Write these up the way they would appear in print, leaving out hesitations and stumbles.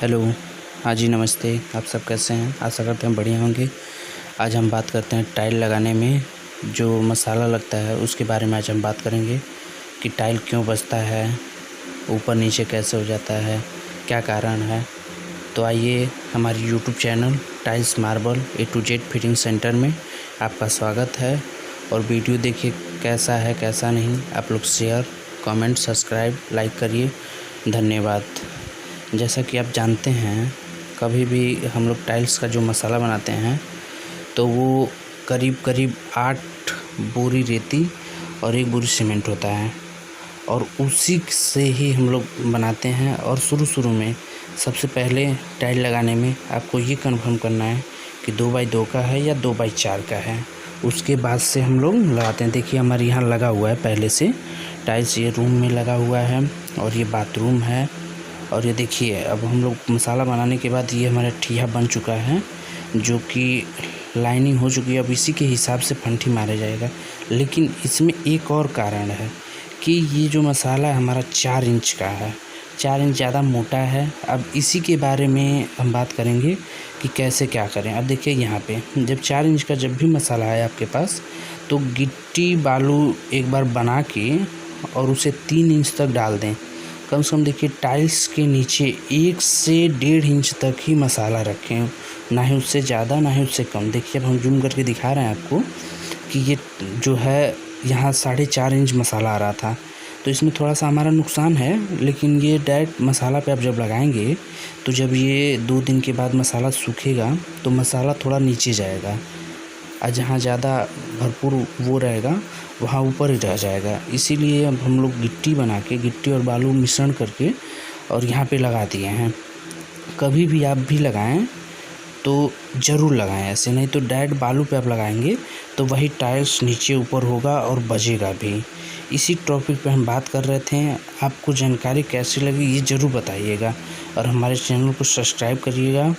Hello. हाँ जी, नमस्ते। आप सब कैसे हैं? आशा करते हैं बढ़िया होंगे। आज हम बात करते हैं टाइल लगाने में जो मसाला लगता है उसके बारे में। आज हम बात करेंगे कि टाइल क्यों बचता है, ऊपर नीचे कैसे हो जाता है, क्या कारण है। तो आइए, हमारी YouTube channel tiles marble A to Z fitting centre में आपका स्वागत है। और वीडियो देखिए कैसा है कैसा नहीं। आप लोग शेयर, कमेंट, सब्सक्राइब, लाइक करिए। धन्यवाद। जैसा कि आप जानते हैं, कभी भी हम लोग टाइल्स का जो मसाला बनाते हैं तो वो करीब करीब 8 बोरी रेती और 1 बोरी सीमेंट होता है, और उसी से ही हम लोग बनाते हैं। और शुरू में सबसे पहले टाइल लगाने में आपको ये कंफर्म करना है कि 2x2 का है या 2x4 का है। उसके बाद से हम लोग लगाते हैं। देखिए, हमारे यहाँ लगा हुआ है पहले से टाइल्स। ये रूम में लगा हुआ है और ये बाथरूम है। और ये देखिए, अब हम लोग मसाला बनाने के बाद ये हमारा ठिया बन चुका है, जो कि लाइनिंग हो चुकी है। अब इसी के हिसाब से फंटी मारा जाएगा। लेकिन इसमें एक और कारण है कि ये जो मसाला है हमारा 4 इंच का है, 4 इंच ज़्यादा मोटा है। अब इसी के बारे में हम बात करेंगे कि कैसे क्या करें। अब देखिए, यहाँ पे जब 4 इंच का जब भी मसाला है आपके पास, तो गिट्टी बालू एक बार बना के और उसे 3 इंच तक डाल दें। कम से कम देखिए, टाइल्स के नीचे 1 से 1.5 इंच तक ही मसाला रखें, ना ही उससे ज़्यादा ना ही उससे कम। देखिए, अब हम जूम करके दिखा रहे हैं आपको कि ये जो है यहाँ 4.5 इंच मसाला आ रहा था। तो इसमें थोड़ा सा हमारा नुकसान है, लेकिन ये डायरेक्ट मसाला पे आप जब लगाएंगे तो जब ये 2 दिन के बाद मसाला सूखेगा तो मसाला थोड़ा नीचे जाएगा, और जहाँ ज़्यादा भरपूर वो रहेगा वहाँ ऊपर ही रह जाएगा। इसीलिए अब हम लोग गिट्टी बना के, गिट्टी और बालू मिश्रण करके और यहाँ पे लगा दिए हैं। कभी भी आप भी लगाएं तो ज़रूर लगाएं ऐसे, नहीं तो डायरेक्ट बालू पे आप लगाएंगे तो वही टाइल्स नीचे ऊपर होगा और बजेगा भी। इसी टॉपिक पे हम बात कर रहे थे। आपको जानकारी कैसी लगी ये ज़रूर बताइएगा, और हमारे चैनल को सब्सक्राइब करिएगा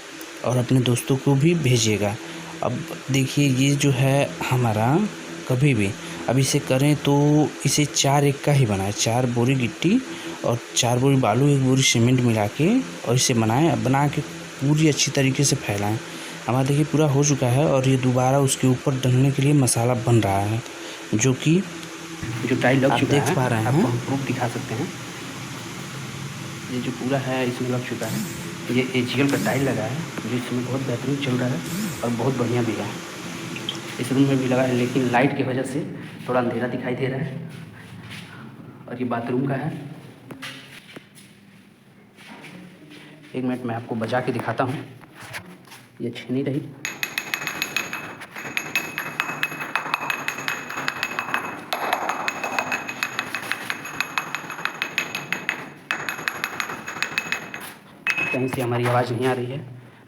और अपने दोस्तों को भी भेजिएगा। अब देखिए, ये जो है हमारा कभी भी अब इसे करें तो इसे 4-1 का ही बनाएं। 4 बोरी गिट्टी और 4 बोरी बालू, 1 बोरी सीमेंट मिला के और इसे बनाएं। बना के पूरी अच्छी तरीके से फैलाएं। हमारा देखिए पूरा हो चुका है, और ये दोबारा उसके ऊपर डलने के लिए मसाला बन रहा है, जो कि जो टाइल लग चुका देख है, पा रहे हैं। आपको हम प्रूफ दिखा सकते हैं। ये जो पूरा है इसमें लग चुका है। ये एजीएल का टाइल लगा है, जो इसमें बहुत बेहतरीन चल रहा है और बहुत बढ़िया भी है। इस रूम में भी लगा है, लेकिन लाइट की वजह से थोड़ा अंधेरा दिखाई दे रहा है। और ये बाथरूम का है। 1 मिनट मैं आपको बजा के दिखाता हूँ। ये अच्छी नहीं रही। कहीं से हमारी आवाज़ नहीं आ रही है,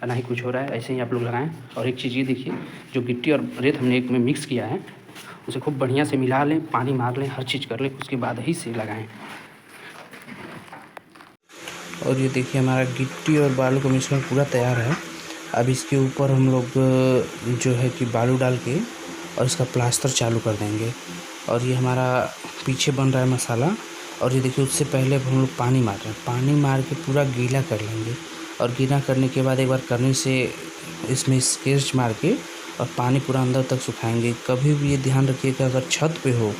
ना ही कुछ हो रहा है। ऐसे ही आप लोग लगाएं। और एक चीज़ ये देखिए, जो गिट्टी और रेत हमने एक में मिक्स किया है, उसे खूब बढ़िया से मिला लें, पानी मार लें, हर चीज़ कर लें, उसके बाद ही से लगाएं। और ये देखिए, हमारा गिट्टी और बालू का मिश्रण पूरा तैयार है। अब इसके ऊपर हम लोग जो है कि बालू डाल के और इसका प्लास्टर चालू कर देंगे। और ये हमारा पीछे बन रहा है मसाला। और ये देखिए, उससे पहले अब हम लोग पानी मार रहे हैं। पानी मार के पूरा गीला कर लेंगे, और गीला करने के बाद एक बार करने से इसमें स्केच मार के और पानी पूरा अंदर तक सुखाएंगे। कभी भी ये ध्यान रखिएगा, अगर छत पे हो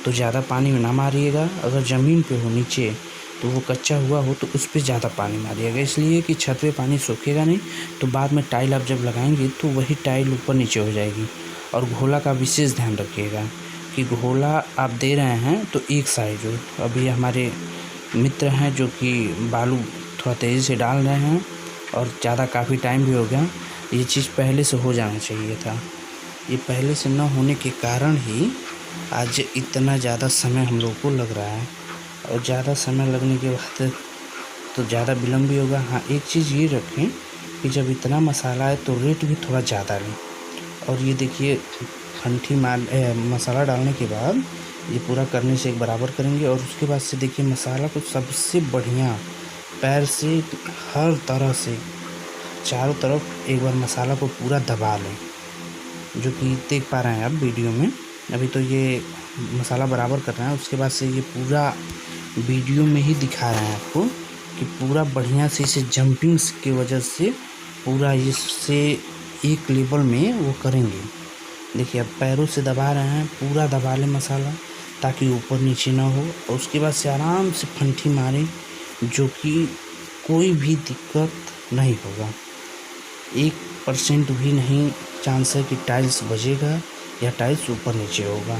तो ज़्यादा पानी ना मारिएगा, अगर ज़मीन पे हो नीचे तो वो कच्चा हुआ हो तो उस पर ज़्यादा पानी मारिएगा। इसलिए कि छत पे पानी सूखेगा नहीं, तो बाद में टाइल आप जब लगाएंगे तो वही टाइल ऊपर नीचे हो जाएगी। और घोला का विशेष ध्यान रखिएगा कि घोला आप दे रहे हैं तो एक साइड हो। अभी हमारे मित्र हैं जो कि बालू थोड़ा तेज़ी से डाल रहे हैं, और ज़्यादा काफ़ी टाइम भी हो गया। ये चीज़ पहले से हो जाना चाहिए था। ये पहले से न होने के कारण ही आज इतना ज़्यादा समय हम लोग को लग रहा है, और ज़्यादा समय लगने के बाद तो ज़्यादा विलम्ब भी होगा। हाँ, एक चीज़ ये रखें कि जब इतना मसाला है तो रेट भी थोड़ा ज़्यादा लें। और ये देखिए, मसाला डालने के बाद ये पूरा करने से एक बराबर करेंगे, और उसके बाद से देखिए मसाला को सबसे बढ़िया पैर से हर तरह से चारों तरफ एक बार मसाला को पूरा दबा लें, जो कि देख पा रहे हैं आप वीडियो में। अभी तो ये मसाला बराबर कर रहे हैं, उसके बाद से ये पूरा वीडियो में ही दिखा रहे हैं आपको कि पूरा बढ़िया से इसे जंपिंग्स की वजह से पूरा इससे एक लेवल में वो करेंगे। देखिए अब पैरों से दबा रहे हैं, पूरा दबा लें मसाला ताकि ऊपर नीचे ना हो, और उसके बाद से आराम से फंठी मारें जो कि कोई भी दिक्कत नहीं होगा। 1% भी नहीं चांस है कि टाइल्स बजेगा या टाइल्स ऊपर नीचे होगा।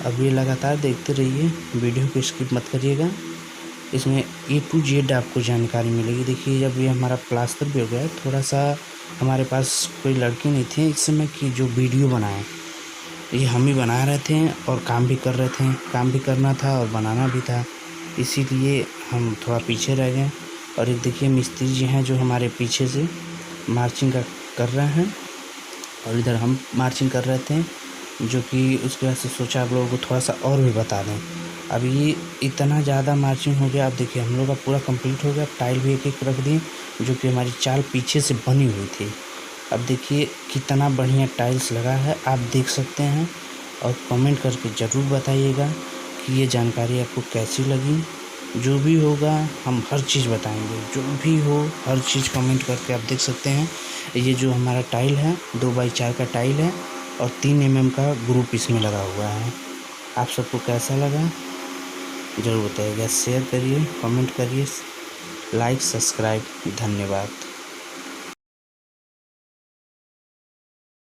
अब ये लगातार देखते रहिए, वीडियो को स्किप मत करिएगा, इसमें A to Z आपको जानकारी मिलेगी। देखिए जब ये हमारा प्लास्टर भी हो गया, थोड़ा सा हमारे पास कोई लड़के नहीं थे इस समय कि जो वीडियो बनाए, ये हम ही बना रहे थे और काम भी कर रहे थे, काम भी करना था और बनाना भी था, इसीलिए हम थोड़ा पीछे रह गए। और एक देखिए मिस्त्री जी हैं जो हमारे पीछे से मार्चिंग कर रहे हैं और इधर हम मार्चिंग कर रहे थे, जो कि उसके बाद से सोचा आप लोगों को थोड़ा सा और भी बता दें। अब ये इतना ज़्यादा मार्चिंग हो गया। अब देखिए हम लोग का पूरा कंप्लीट हो गया, टाइल भी एक एक रख दिए जो कि हमारी चाल पीछे से बनी हुई थी। अब देखिए कितना बढ़िया टाइल्स लगा है, आप देख सकते हैं, और कमेंट करके ज़रूर बताइएगा कि ये जानकारी आपको कैसी लगी। जो भी होगा हम हर चीज़ बताएंगे, जो भी हो हर चीज़ कमेंट करके आप देख सकते हैं। ये जो हमारा टाइल है 2x4 का टाइल है और 3 mm का ग्रुप इसमें लगा हुआ है। आप सबको कैसा लगा ज़रूर बताइएगा, शेयर करिए, कमेंट करिए, लाइक सब्सक्राइब। धन्यवाद।